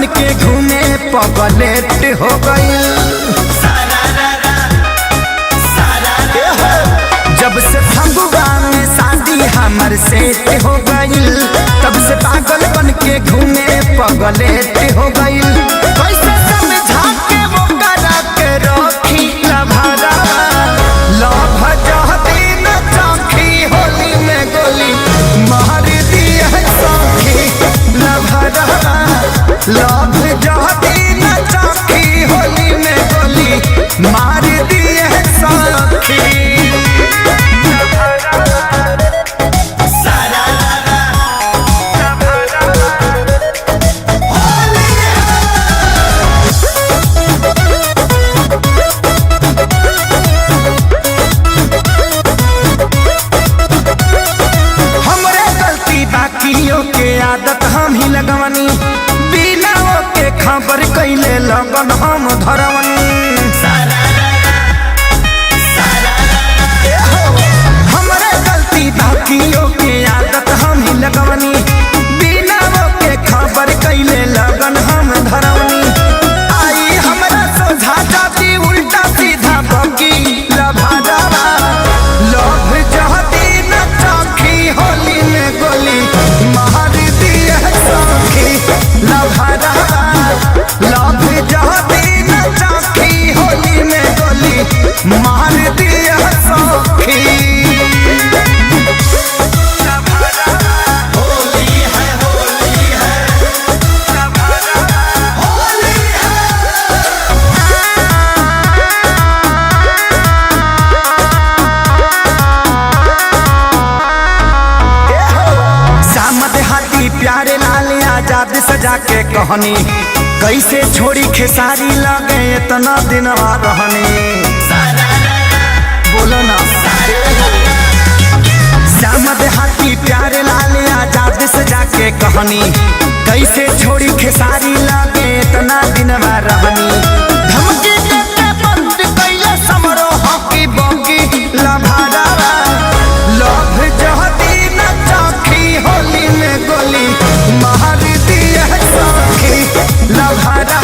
बन के घूमे पगलेट हो गई। जब से फगुआ में शादी हमर सेट हो गई, तब से पागल बन के घूमे पगलेट हो गई। कैसे समझा के वो करा के रखी लभरा, लभ जहती न चौखी होली में गोली मार दिया सौखी लभरा, लभ जहती न चौखी होली में गोली मार दिया सौखी। के आदत हम ही लगवनी, बिना के खबर कैले लगन हम धरवनी। हमरे गलती बाकियों के आदत हम ही लगवनी, बिना के खबर कैले लगन हम धरवनी। आई हमरा सोझा जाती उल्टा सीधा बकी लभादावा, लभ जहती न चौखी होली में गोली मार दिया सौखी लभरा, लभ जहती न चौखी होली में गोली मार दिया सौखी। प्यारे लाल आजाद सजा के कहनी, कैसे छोड़ी खेसारी लगे इतना दिन रहनी। बोलो ना श्याम देहाती प्यारे लाल आजाद सजा के कहनी, कैसे छोड़ी खेसारी लगे इतना दिन रहनी। धमकी देके बंद कैले समरो हॉकी बॉकी लभारा, लभ जहती न चौखी होली में गोली मार दिया सौखी लभरा,